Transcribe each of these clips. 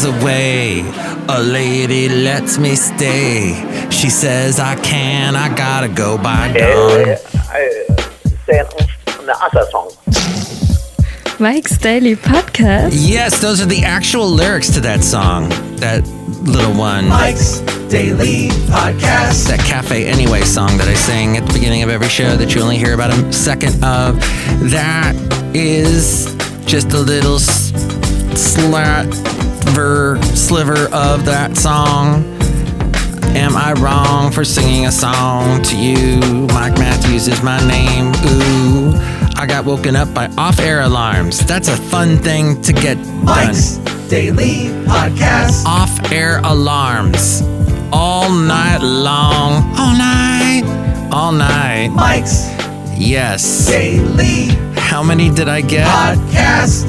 away. A lady lets me stay. She says I gotta go by dawn. Another song. Mike's Daily Podcast? Yes, those are the actual lyrics to that song. That little one. Mike's Daily Podcast. That Cafe Anyway song that I sing at the beginning of every show that you only hear about a second of. That is just a little sliver of that song. Am I wrong for singing a song to you? Mike Matthews is my name. Ooh, I got woken up by off-air alarms. That's a fun thing to get Mike's done. Daily Podcast. Off-air alarms. All night long. All night. Mike's Yes. Daily How many did I get? Podcast.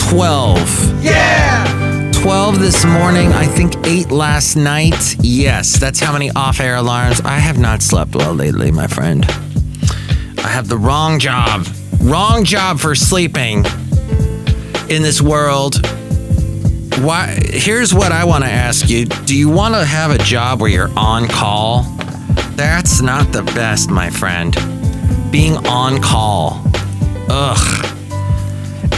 12. Yeah! 12 this morning, I think 8 last night. Yes, that's how many off-air alarms. I have not slept well lately, my friend. I have the wrong job. Wrong job for sleeping in this world. Why? Here's what I want to ask you. Do you want to have a job where you're on call? That's not the best, my friend. Being on call. Ugh.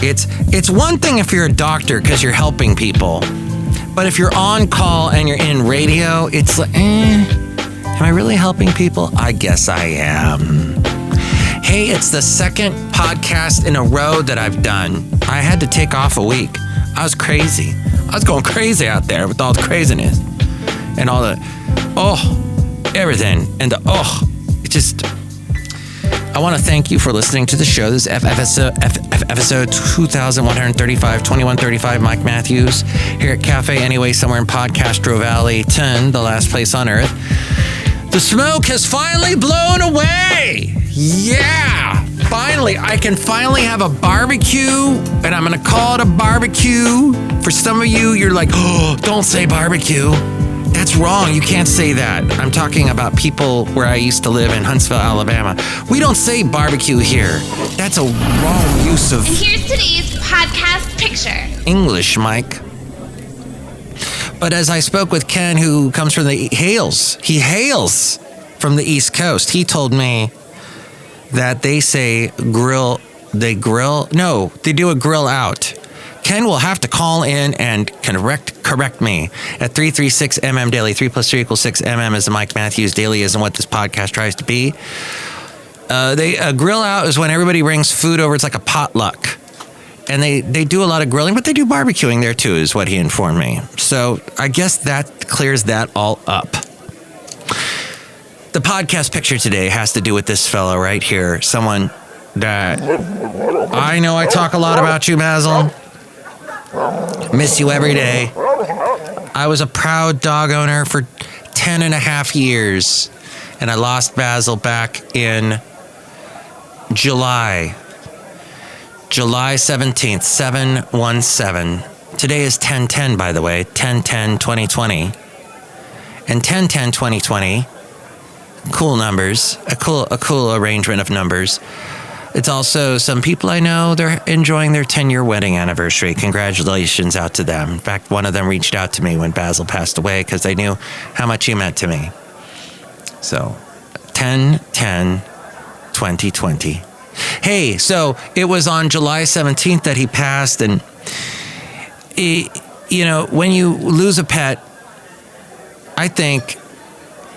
It's one thing if you're a doctor because you're helping people. But if you're on call and you're in radio, it's like, am I really helping people? I guess I am. Hey, it's the second podcast in a row that I've done. I had to take off a week. I was crazy. I was going crazy out there with all the craziness and all the, everything. And it just, I want to thank you for listening to the show. This is episode 2135, 2135, Mike Matthews here at Cafe Anyway, somewhere in Podcastro Valley, 10, the last place on earth. The smoke has finally blown away. Yeah, finally. I can finally have a barbecue, and I'm going to call it a barbecue. For some of you, you're like, oh, don't say barbecue. That's wrong. You can't say that. I'm talking about people where I used to live in Huntsville, Alabama. We don't say barbecue here. That's a wrong use of And here's today's podcast picture. English, Mike. But as I spoke with Ken, who comes from he hails from the East Coast. He told me that they say they do a grill out. Ken will have to call in and correct me at 336mm Daily. 3 plus 3 equals 6mm is the Mike Matthews Daily isn't what this podcast tries to be. A grill out is when everybody brings food over. It's like a potluck. And they do a lot of grilling, but they do barbecuing there too, is what he informed me. So I guess that clears that all up. The podcast picture today has to do with this fellow right here. Someone that I know I talk a lot about you, Basil. Miss you every day. I was a proud dog owner for 10 and a half years, and I lost Basil back in July 17th, 7/17. Today is 10/10, by the way, 10/10/2020. And 10/10/2020, cool numbers, a cool arrangement of numbers. It's also some people I know, they're enjoying their 10-year wedding anniversary. Congratulations out to them. In fact, one of them reached out to me when Basil passed away because they knew how much he meant to me. So, 10/10/2020. Hey, so it was on July 17th that he passed, and when you lose a pet, I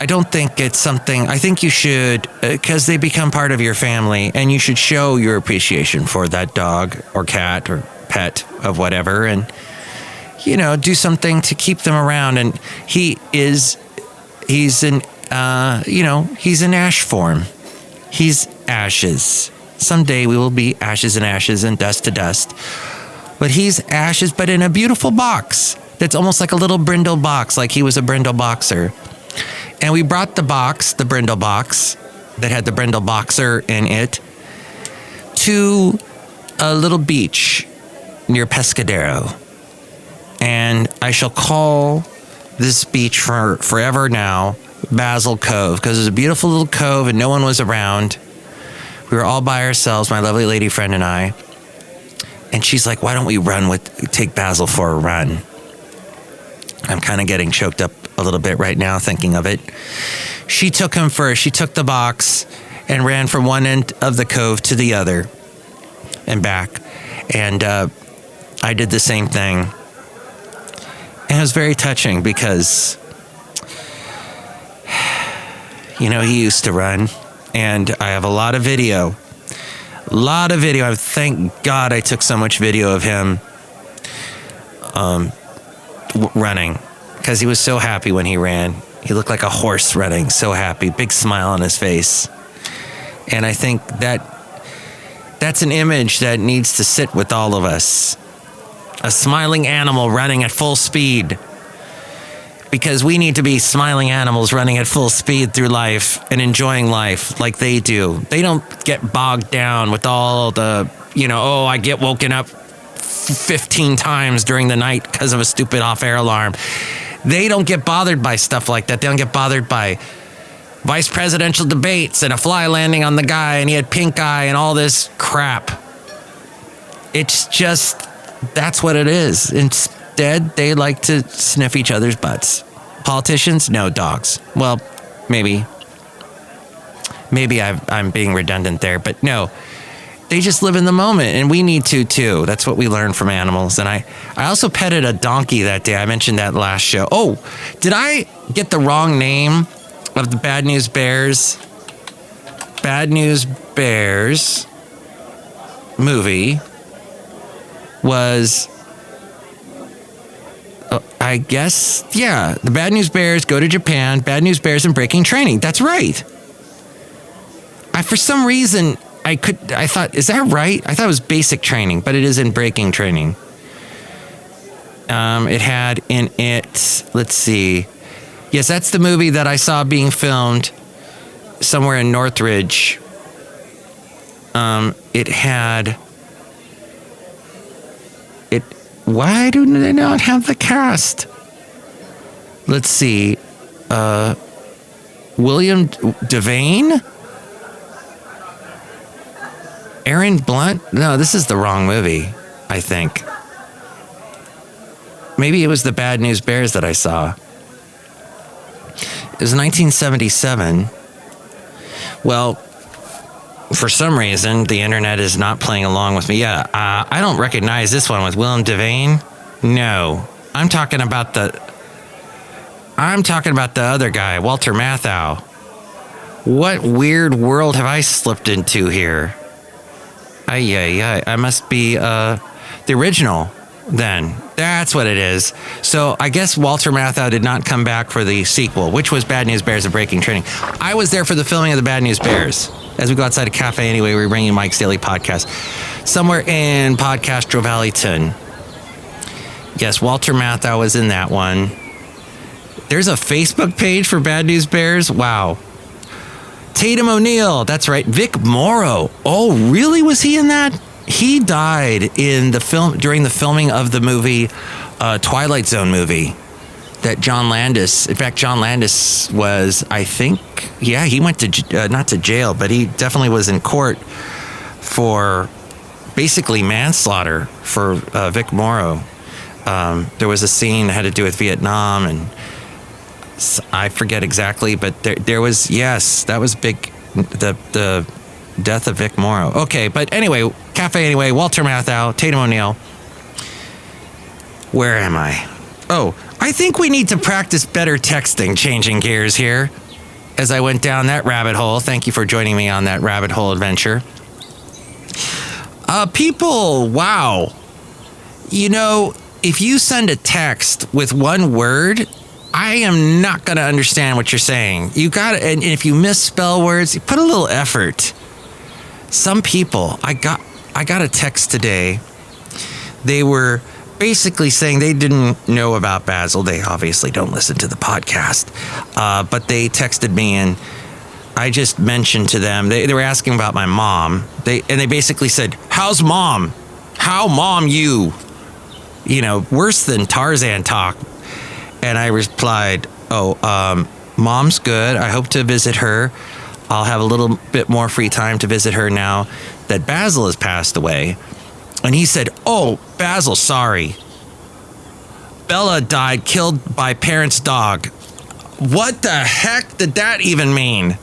don't think it's something, I think you should, because they become part of your family, and you should show your appreciation for that dog or cat or pet of whatever, and, do something to keep them around. And he's in ash form. He's ashes. Someday we will be ashes and ashes and dust to dust. But he's ashes, but in a beautiful box that's almost like a little brindle box, like he was a brindle boxer. And we brought the brindle box that had the brindle boxer in it, to a little beach near Pescadero. And I shall call this beach for forever now Basil Cove, because it was a beautiful little cove and no one was around. We were all by ourselves, my lovely lady friend and I. And she's like, why don't we take Basil for a run? I'm kind of getting choked up a little bit right now thinking of it. She took him first. She took the box and ran from one end of the cove to the other and back. And I did the same thing. And it was very touching because, he used to run. And I have a lot of video. Thank God I took so much video of him running, because he was so happy when he ran. He looked like a horse running, so happy, big smile on his face. And I think that's an image that needs to sit with all of us. A smiling animal running at full speed. Because we need to be smiling animals running at full speed through life and enjoying life like they do. They don't get bogged down with all the, I get woken up 15 times during the night because of a stupid off-air alarm. They don't get bothered by stuff like that. They don't get bothered by vice presidential debates and a fly landing on the guy and he had pink eye and all this crap. It's just, that's what it is. Instead, they like to sniff each other's butts. Politicians, no, dogs. Well, maybe I'm being redundant there, but no. They just live in the moment, and we need to too. That's what we learn from animals. And I also petted a donkey that day. I mentioned that last show. Oh, did I get the wrong name of the Bad News Bears? Bad News Bears movie was, I guess, yeah, the Bad News Bears go to Japan. Bad News Bears in Breaking Training. That's right. For some reason, I thought, is that right? I thought it was Basic Training, but it is in Breaking Training. It had in it, let's see. Yes, that's the movie that I saw being filmed somewhere in Northridge. Why do they not have the cast? Let's see. William Devane? Aaron Blunt? No, this is the wrong movie, I think. Maybe it was the Bad News Bears that I saw. It was 1977. Well, for some reason, the internet is not playing along with me. Yeah, I don't recognize this one with William Devane. No, I'm talking about the other guy, Walter Matthau. What weird world have I slipped into here? I must be the original then. That's what it is. So I guess Walter Matthau did not come back for the sequel, which was Bad News Bears and Breaking Training. I was there for the filming of the Bad News Bears. As we go outside a cafe anyway, we bring you Mike's Daily Podcast. Somewhere in Podcastro Valleyton. Yes, Walter Matthau was in that one. There's a Facebook page for Bad News Bears. Wow. Tatum O'Neal, that's right. Vic Morrow. Oh, really? Was he in that? He died in the film during the filming of the movie Twilight Zone movie that John Landis. In fact, John Landis was, I think, yeah, he went to not to jail, but he definitely was in court for basically manslaughter for Vic Morrow. There was a scene that had to do with Vietnam, and I forget exactly, but there was, yes, that was big, the death of Vic Morrow. Okay, but anyway, cafe anyway, Walter Matthau, Tatum O'Neal. Where am I? Oh, I think we need to practice better texting, changing gears here. As I went down that rabbit hole, thank you for joining me on that rabbit hole adventure. People, wow. You know, if you send a text with one word, I am not going to understand what you're saying. You got to, and if you misspell words, you put a little effort. Some people, I got a text today. They were basically saying they didn't know about Basil. They obviously don't listen to the podcast. But they texted me and I just mentioned to them, they were asking about my mom. They basically said, how's mom? How mom you? You know, worse than Tarzan talk. And I replied, mom's good. I hope to visit her. I'll have a little bit more free time to visit her now that Basil has passed away. And he said, oh, Basil, sorry. Bella died killed by parents' dog. What the heck did that even mean?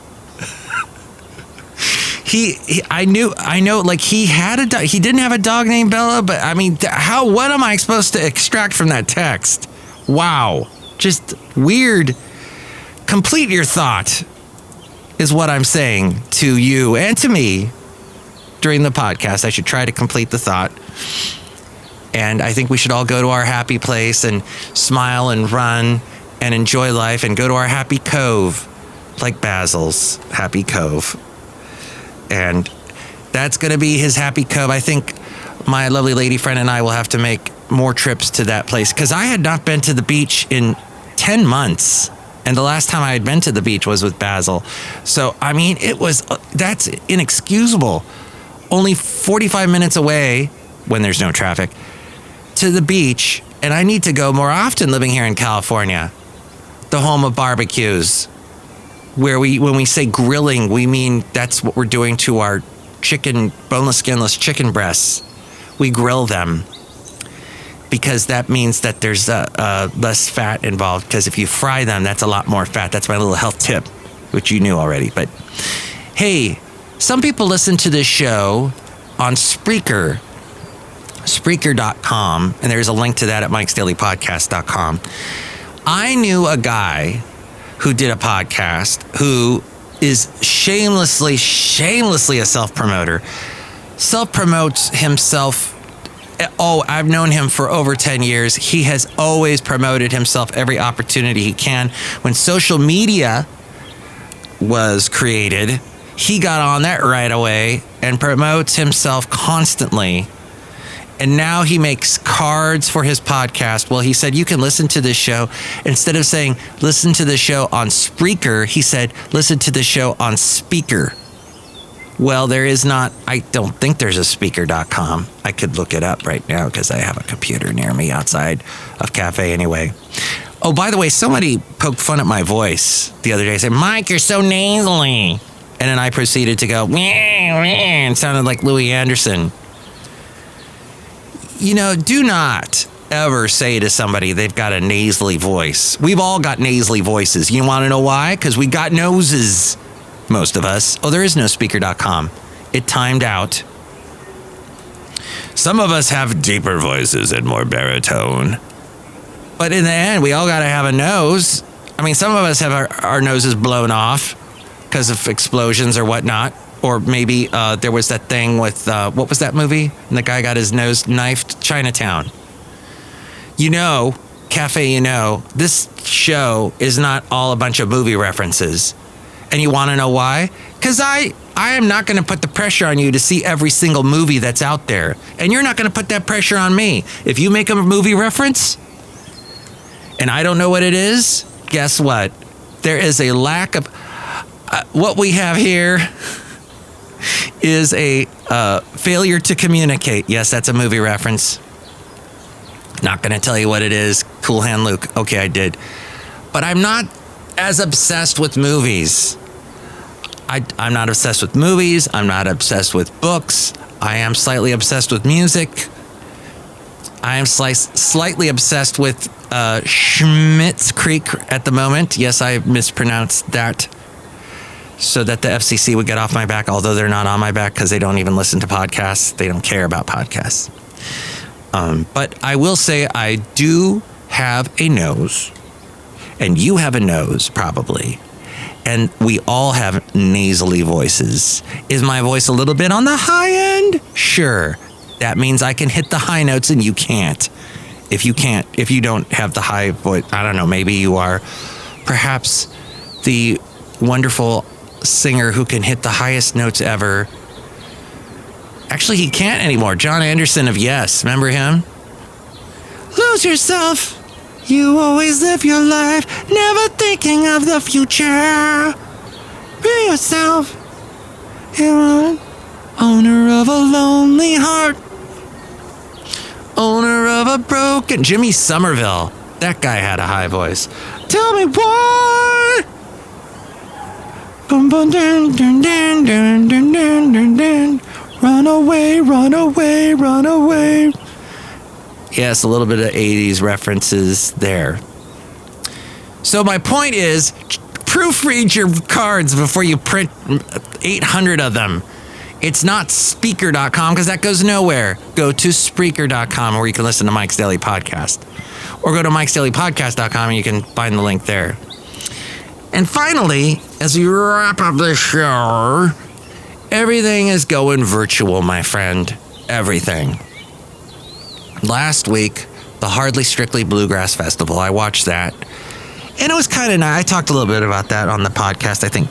I know, like he had a dog. He didn't have a dog named Bella, but I mean, what am I supposed to extract from that text? Wow. Just weird. Complete your thought is what I'm saying to you and to me during the podcast. I should try to complete the thought. And I think we should all go to our happy place and smile and run and enjoy life and go to our happy cove, like Basil's happy cove. And that's going to be his happy cove. I think my lovely lady friend and I will have to make more trips to that place because I had not been to the beach in 10 months. And the last time I had been to the beach was with Basil. So, I mean, that's inexcusable. Only 45 minutes away, when there's no traffic, to the beach. And I need to go more often living here in California, the home of barbecues. Where when we say grilling, we mean that's what we're doing to our boneless, skinless chicken breasts. We grill them because that means that there's less fat involved. Because if you fry them, that's a lot more fat. That's my little health tip, which you knew already. But hey, some people listen to this show on Spreaker, Spreaker.com, and there's a link to that at mikesdailypodcast.com. I knew a guy who did a podcast, who is shamelessly a self-promoter, self-promotes himself. Oh, I've known him for over 10 years. He has always promoted himself every opportunity he can. When social media was created, he got on that right away and promotes himself constantly. And now he makes cards for his podcast. Well, he said, you can listen to this show. Instead of saying, listen to the show on Spreaker, he said, listen to the show on Speaker. Well, I don't think there's a Speaker.com. I could look it up right now because I have a computer near me outside of cafe anyway. Oh, by the way, somebody poked fun at my voice the other day. Said, Mike, you're so nasally. And then I proceeded to go, and sounded like Louis Anderson. You know, do not ever say to somebody they've got a nasally voice. We've all got nasally voices. You want to know why? Because we got noses, most of us. Oh, there is no Speaker.com. It timed out. Some of us have deeper voices and more baritone. But in the end, we all got to have a nose. I mean, some of us have our noses blown off because of explosions or whatnot. Or maybe there was that thing with, what was that movie? And the guy got his nose knifed, Chinatown. This show is not all a bunch of movie references. And you want to know why? Because I am not going to put the pressure on you to see every single movie that's out there. And you're not going to put that pressure on me. If you make a movie reference and I don't know what it is, guess what? There is a lack of... what we have here is a failure to communicate. Yes, that's a movie reference. Not going to tell you what it is. Cool Hand Luke. Okay, I did. But I'm not as obsessed with movies. I'm not obsessed with movies. I'm not obsessed with books. I am slightly obsessed with music. I am slightly obsessed with Schmitz Creek at the moment. Yes, I mispronounced that. So that the FCC would get off my back, although they're not on my back because they don't even listen to podcasts. They don't care about podcasts. But I will say I do have a nose, and you have a nose probably, and we all have nasally voices. Is my voice a little bit on the high end? Sure. That means I can hit the high notes and you can't. If you don't have the high voice, I don't know, maybe you are perhaps the wonderful singer who can hit the highest notes ever. Actually, he can't anymore. John Anderson of Yes. Remember him? Lose yourself. You always live your life, never thinking of the future. Be yourself. You're owner of a lonely heart. Owner of a broken... Jimmy Somerville. That guy had a high voice. Tell me why. Run away, run away, run away. Yes, a little bit of 80s references there. So my point is, proofread your cards before you print 800 of them. It's not Speaker.com because that goes nowhere. Go to Spreaker.com where you can listen to Mike's Daily Podcast. Or go to Mike'sDailyPodcast.com and you can find the link there. And finally, as we wrap up this show, everything is going virtual, my friend. Everything. Last week, the Hardly Strictly Bluegrass Festival, I watched that. And it was kind of nice. I talked a little bit about that on the podcast, I think,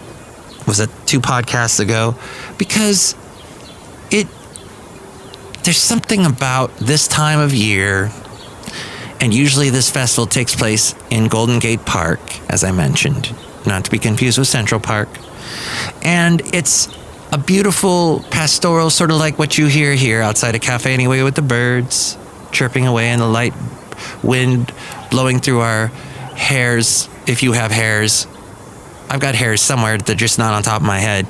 was it 2 podcasts ago? Because there's something about this time of year, and usually this festival takes place in Golden Gate Park, as I mentioned, not to be confused with Central Park. And it's a beautiful pastoral, sort of like what you hear here outside a cafe anyway, with the birds chirping away and the light wind blowing through our hairs, if you have hairs. I've got hairs somewhere, they're just not on top of my head.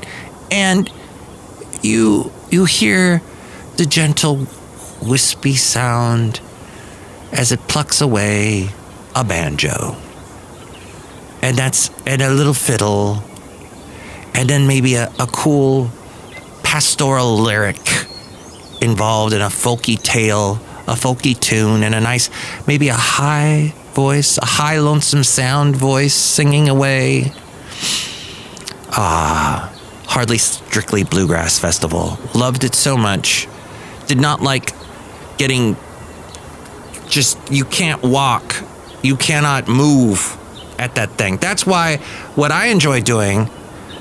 And you hear the gentle wispy sound as it plucks away a banjo. And a little fiddle. And then maybe a cool pastoral lyric involved in a folky tale, a folky tune, and a nice, maybe a high voice, a high lonesome sound voice singing away. Hardly Strictly Bluegrass Festival. Loved it so much. Did not like getting you can't walk. You cannot move at that thing. That's why what I enjoy doing,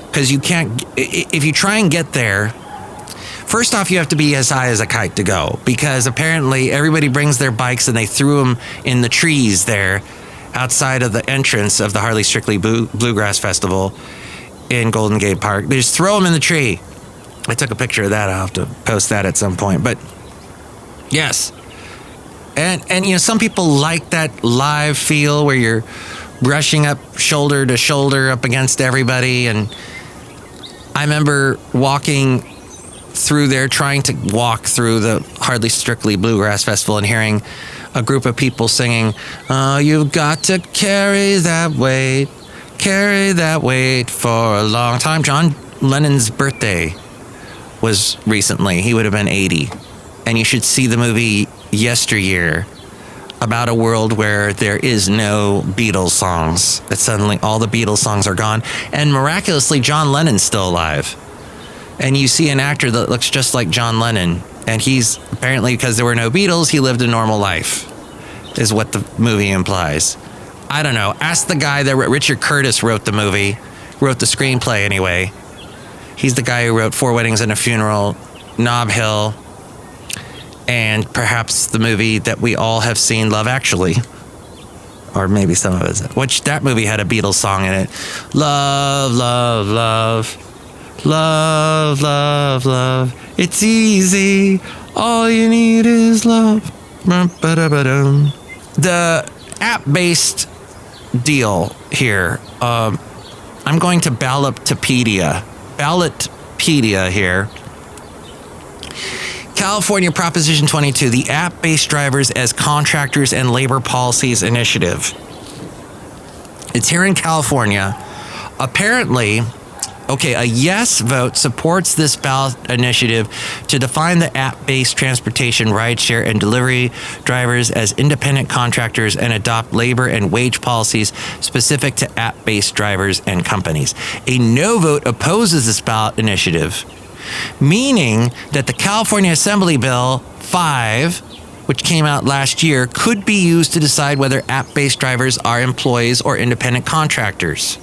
because you can't, if you try and get there, first off, you have to be as high as a kite to go, because apparently everybody brings their bikes and they threw them in the trees there outside of the entrance of the Hardly Strictly Bluegrass Festival in Golden Gate Park. They just throw them in the tree. I took a picture of that. I'll have to post that at some point. But yes. And you know, some people like that live feel where you're brushing up shoulder to shoulder up against everybody. And I remember walking through there, trying to walk through the Hardly Strictly Bluegrass Festival and hearing a group of people singing, "Oh, you've got to carry that weight for a long time." John Lennon's birthday was recently. He would have been 80. And you should see the movie Yesteryear, about a world where there is no Beatles songs. That suddenly all the Beatles songs are gone. And miraculously, John Lennon's still alive. And you see an actor that looks just like John Lennon. And he's, apparently because there were no Beatles, he lived a normal life, is what the movie implies. I don't know. Ask the guy that Richard Curtis wrote the movie, wrote the screenplay anyway. He's the guy who wrote 4 Weddings and a Funeral, Nob Hill, and perhaps the movie that we all have seen, Love Actually. Or maybe some of us. Which, that movie had a Beatles song in it. Love, love, love. Love, love, love. It's easy. All you need is love. The app-based deal here. I'm going to Ballotpedia here. California Proposition 22, the app-based drivers as contractors and labor policies initiative. It's here in California. Apparently, a yes vote supports this ballot initiative to define the app-based transportation, rideshare, and delivery drivers as independent contractors and adopt labor and wage policies specific to app-based drivers and companies. A no vote opposes this ballot initiative, meaning that the California Assembly Bill 5, which came out last year, could be used to decide whether app-based drivers are employees or independent contractors.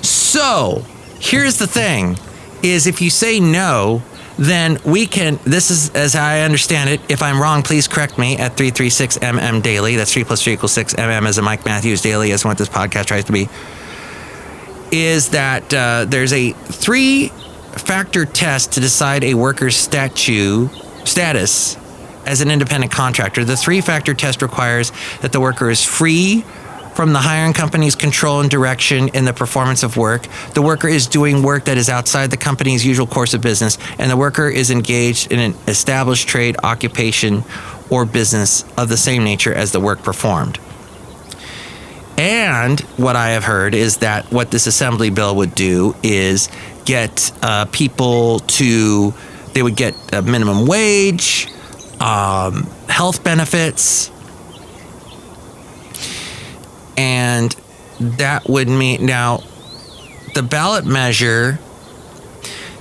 So, here's the thing, is if you say no, then we can, this is as I understand it, if I'm wrong, please correct me at 336MM Daily. That's 3 + 3 = 6 MM as a Mike Matthews Daily, as what this podcast tries to be. Is that there's a 3-factor test to decide a worker's status as an independent contractor. The 3-factor test requires that the worker is free from the hiring company's control and direction in the performance of work. The worker is doing work that is outside the company's usual course of business, and the worker is engaged in an established trade, occupation, or business of the same nature as the work performed. And what I have heard is that what this assembly bill would do is get people to, they would get a minimum wage, health benefits, and that would mean, now, the ballot measure,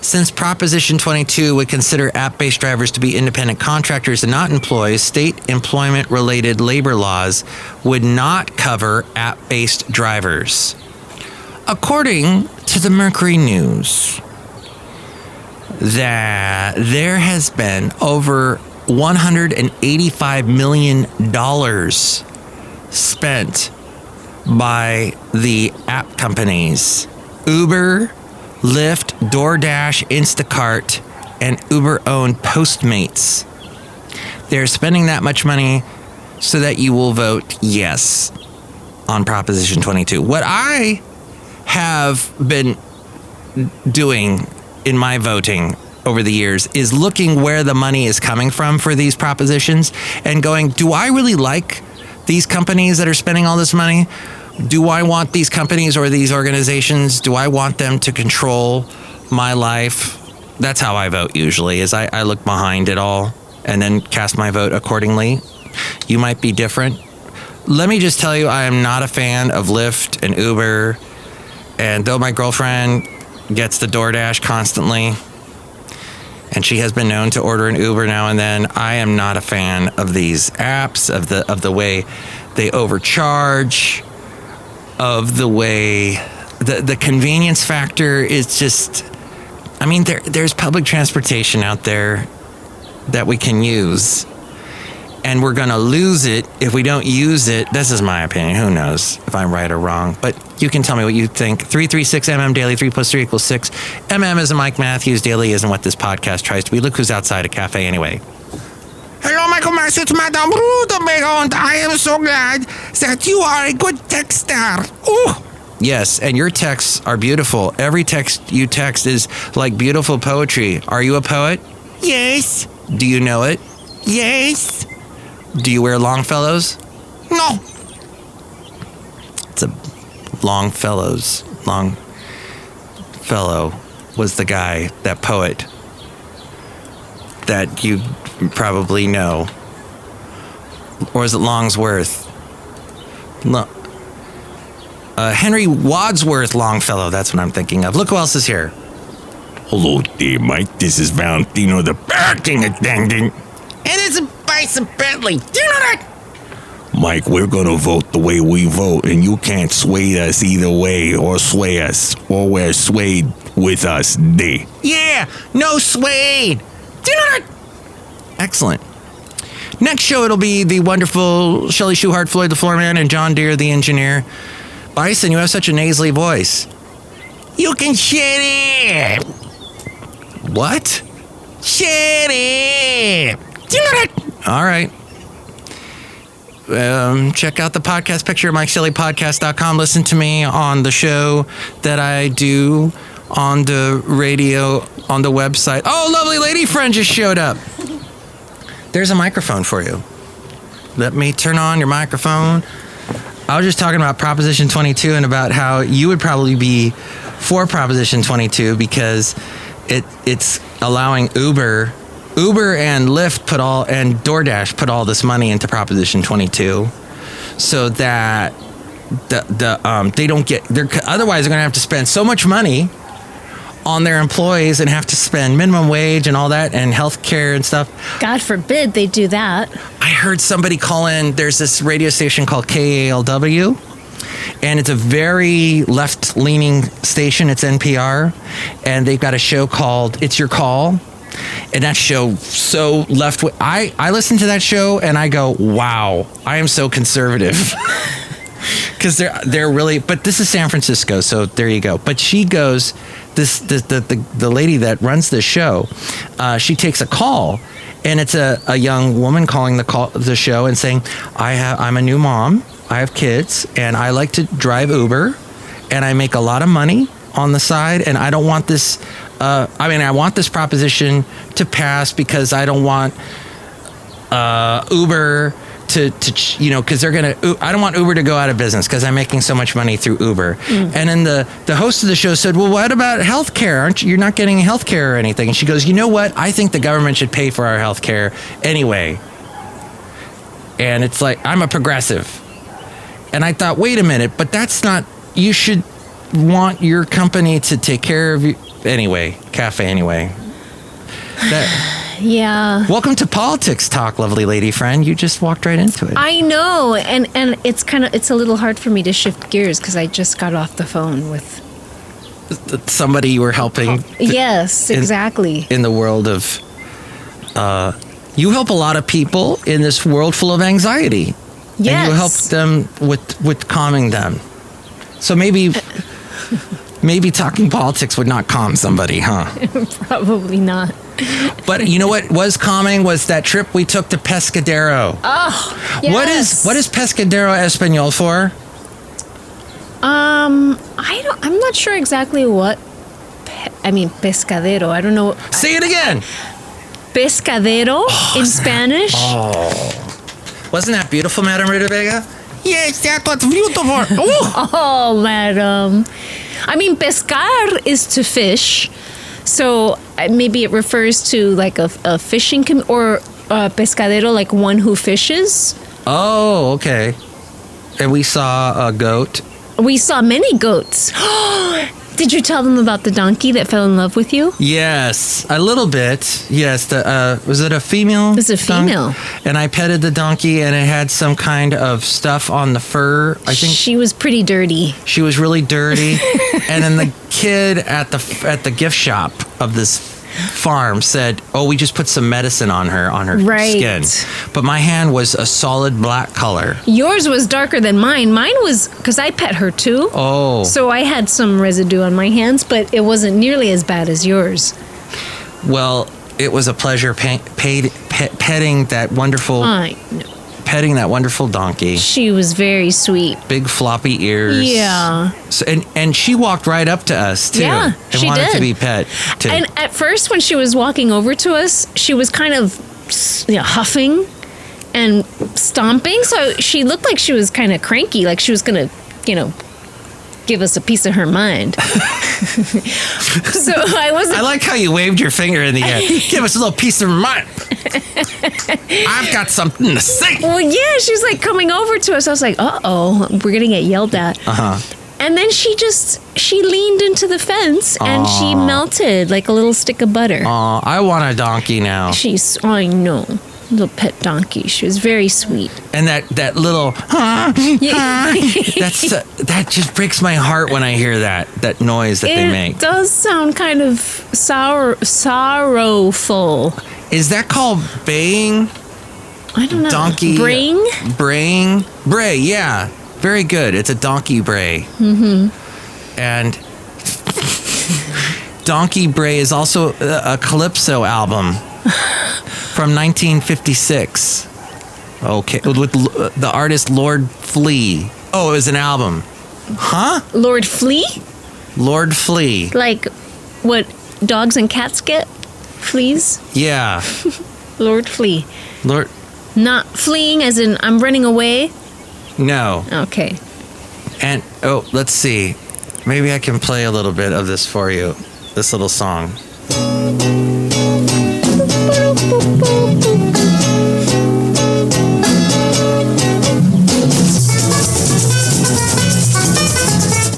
since Proposition 22 would consider app-based drivers to be independent contractors and not employees, state employment-related labor laws would not cover app-based drivers. According to the Mercury News, that there has been over $185 million spent by the app companies, Uber, Lyft, DoorDash, Instacart, and Uber-owned Postmates. They're spending that much money so that you will vote yes on Proposition 22. What I have been doing in my voting over the years is looking where the money is coming from for these propositions and going, do I really like these companies that are spending all this money? Do I want these companies or these organizations, do I want them to control my life? That's how I vote usually, is I look behind it all and then cast my vote accordingly. You might be different. Let me just tell you, I am not a fan of Lyft and Uber. And though my girlfriend gets the DoorDash constantly, and she has been known to order an Uber now and then, I am not a fan of these apps, of the way they overcharge, of the way the convenience factor is just, I mean, there's public transportation out there that we can use, and we're going to lose it if we don't use it. This is my opinion. Who knows if I'm right or wrong, but you can tell me what you think. 336MM Daily, 3 plus 3 equals 6. MM isn't Mike Matthews. Daily isn't what this podcast tries to be. Look who's outside a cafe anyway. Hello, Michael Mars. It's Madame Rootabega, and I am so glad that you are a good texter. Ooh. Yes, and your texts are beautiful. Every text you text is like beautiful poetry. Are you a poet? Yes. Do you know it? Yes. Do you wear Longfellows? No. It's a Longfellows. Longfellow was the guy, that poet that you probably know. Or is it Longsworth? Henry Wadsworth Longfellow, that's what I'm thinking of. Look who else is here. Hello there, Mike. This is Valentino, the parking attendant. And it's a Bison Bentley. Do you know that? Mike, we're gonna vote the way we vote, and you can't sway us either way, or sway us, or we're swayed with us. There. Yeah, no suede. Do you know that? Excellent. Next show, it'll be the wonderful Chely Shoehart, Floyd the Floorman, and John Deere, the engineer. Bison, you have such a nasally voice. You can shut it. What? Shut it. Do you know that? All right. Check out the podcast picture at MikeShelleyPodcast.com. Listen to me on the show that I do on the radio, on the website. Oh, lovely lady friend just showed up. There's a microphone for you. Let me turn on your microphone. I was just talking about Proposition 22 and about how you would probably be for Proposition 22 because it's allowing Uber and Lyft and DoorDash put all this money into Proposition 22 so that they don't get, otherwise they're going to have to spend so much money on their employees and have to spend minimum wage and all that and health care and stuff. God forbid they do that. I heard somebody call in, there's this radio station called KALW, and it's a very left-leaning station. It's NPR, and they've got a show called It's Your Call, and that show so left. I listen to that show and I go, wow, I am so conservative. Because they're really, but this is San Francisco, so there you go. But she goes, the lady that runs this show, she takes a call, and it's a young woman calling the show and saying, I'm a new mom, I have kids, and I like to drive Uber, and I make a lot of money on the side, and I don't want this. I want this proposition to pass because I don't want Uber to because they're gonna. I don't want Uber to go out of business because I'm making so much money through Uber. And then the host of the show said, "Well, what about healthcare? You're not getting healthcare or anything?" And she goes, "You know what? I think the government should pay for our healthcare anyway." And it's like, I'm a progressive, and I thought, wait a minute, but that's not. You should want your company to take care of you anyway. Cafe anyway. Yeah. Welcome to politics talk, lovely lady friend. You just walked right into it. I know, and it's a little hard for me to shift gears because I just got off the phone with Somebody you were helping. Yes, exactly. In the world of, you help a lot of people in this world full of anxiety. Yes. And you help them with calming them. So maybe talking politics would not calm somebody, huh? Probably not. But you know what was calming was that trip we took to Pescadero. Oh, yes. What is Pescadero Espanol for? I'm not sure exactly what. Pescadero. I don't know. Say it again. Pescadero in Spanish. Wasn't that beautiful, Madame Rootabega? Yes, that was beautiful. Ooh. Oh, madam. Pescar is to fish. So maybe it refers to like a fishing or pescadero, like one who fishes. Oh, okay. And we saw a goat. We saw many goats. Did you tell them about the donkey that fell in love with you? Yes, a little bit. Yes, was it a female? It was a female. And I petted the donkey, and it had some kind of stuff on the fur. I think she was pretty dirty. She was really dirty. And then the kid at the gift shop of this farm said, "Oh, we just put some medicine on her skin." But my hand was a solid black color. Yours was darker than mine. Mine was because I pet her too. Oh. So I had some residue on my hands, but it wasn't nearly as bad as yours. Well, it was a pleasure petting that wonderful. I know. Petting that wonderful donkey. She was very sweet. Big floppy ears. Yeah. So, and she walked right up to us too. Yeah, and she wanted did. to be pet too. And at first, when she was walking over to us, she was kind of huffing and stomping. So she looked like she was kind of cranky, like she was gonna, give us a piece of her mind. So I like how you waved your finger in the air. Give us a little piece of her mind. I've got something to say. Well, yeah, she was like coming over to us. I was like, uh-oh, we're gonna get yelled at. And then she leaned into the fence and she melted like a little stick of butter. Oh, I want a donkey now. I know. Little pet donkey. She was very sweet. And that little that just breaks my heart when I hear that noise that they make. It does sound kind of sorrowful. Is that called baying? I don't know. Donkey braying? Bray, yeah. Very good. It's a donkey bray. Mm-hmm. And Donkey Bray is also a Calypso album from 1956. Okay, with the artist Lord Flea. Oh, it was an album. Huh? Lord Flea? Lord Flea. Like what dogs and cats get? Fleas? Yeah. Lord Flea. Lord. Not fleeing as in I'm running away? No. Okay. And, let's see. Maybe I can play a little bit of this for you. This little song.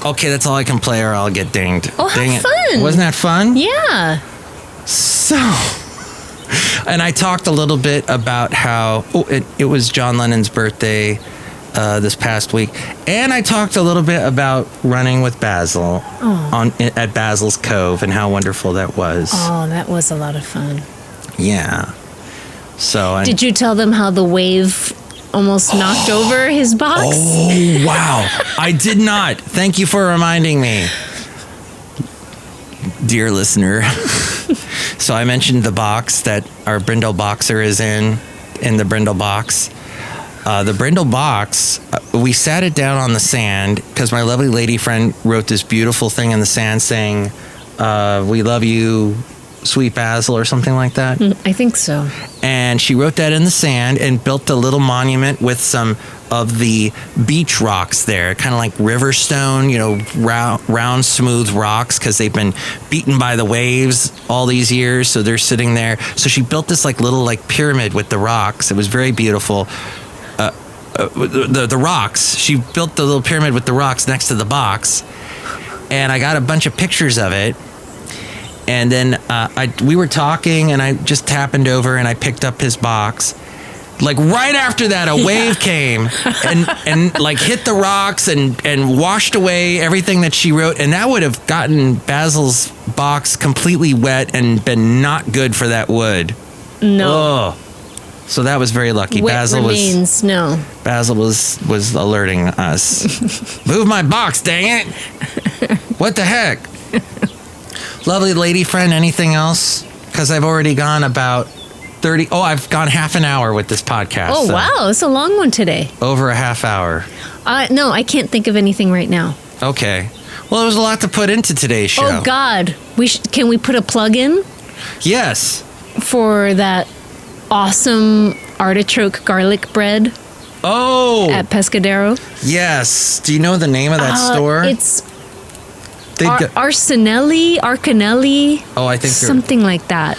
Okay, that's all I can play or I'll get dinged. Oh, Dang have it. fun. Wasn't that fun? Yeah. So, and I talked a little bit about how it was John Lennon's birthday this past week, and I talked a little bit about running with Basil at Basil's Cove and how wonderful that was. Oh, that was a lot of fun. Yeah. So, did you tell them how the wave almost knocked over his box? Oh, wow. I did not. Thank you for reminding me, dear listener. So I mentioned the box that our Brindle boxer is in the Brindle box. The Brindle box, we sat it down on the sand because my lovely lady friend wrote this beautiful thing in the sand saying, we love you, Sweet Basil or something like that. I think so. And she wrote that in the sand and built a little monument with some of the beach rocks there, kind of like river stone, round, smooth rocks, because they've been beaten by the waves all these years, so they're sitting there. So she built this little pyramid with the rocks. It was very beautiful. The rocks. She built the little pyramid with the rocks next to the box, and I got a bunch of pictures of it. And then we were talking, and I just happened over and I picked up his box. Right after that, a wave came and hit the rocks and washed away everything that she wrote. And that would have gotten Basil's box completely wet and been not good for that wood. No. Oh. So that was very lucky. Wet Basil remains, no. Basil was alerting us. Move my box, dang it. What the heck? Lovely lady friend, anything else? Because I've already gone about 30. Oh, I've gone half an hour with this podcast. Oh, wow. It's a long one today. Over a half hour. No, I can't think of anything right now. Okay. Well, there's a lot to put into today's show. Oh, God. Can we put a plug in? Yes. For that awesome artichoke garlic bread. Oh. At Pescadero. Yes. Do you know the name of that store? It's Arcanelli. Oh, I think something like that.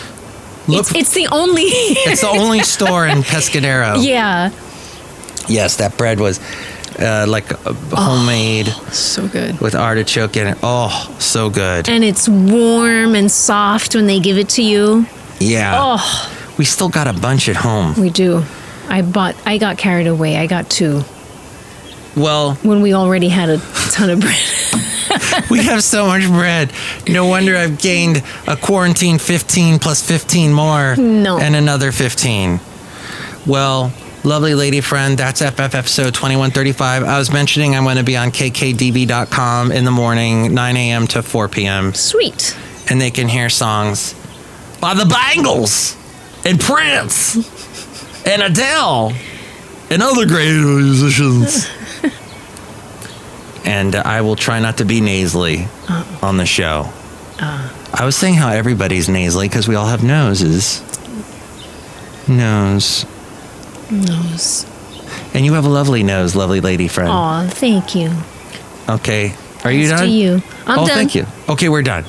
It's the only. It's the only store in Pescadero. Yeah. Yes, that bread was homemade. So good. With artichoke in it. Oh, so good. And it's warm and soft when they give it to you. Yeah. Oh. We still got a bunch at home. We do. I got carried away. I got 2. Well. When we already had a ton of bread. We have so much bread. No wonder I've gained a quarantine 15 plus 15 more. No. And another 15. Well, lovely lady friend, that's FF episode 2135. I was mentioning I'm going to be on kkdb.com in the morning, 9 a.m. to 4 p.m. Sweet. And they can hear songs by the Bangles and Prince and Adele and other great musicians. And I will try not to be nasally on the show. I was saying how everybody's nasally because we all have noses. Nose. And you have a lovely nose, lovely lady friend. Aw, thank you. Okay. Are you done? To you. I'm done. Thank you. Okay, we're done.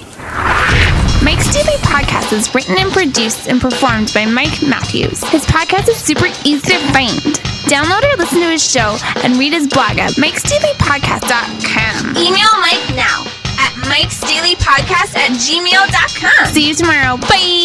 Mike's Daily Podcast is written and produced and performed by Mike Matthews. His podcast is super easy to find. Download or listen to his show and read his blog at mikesdailypodcast.com. Email Mike now at mikesdailypodcast@gmail.com. See you tomorrow. Bye.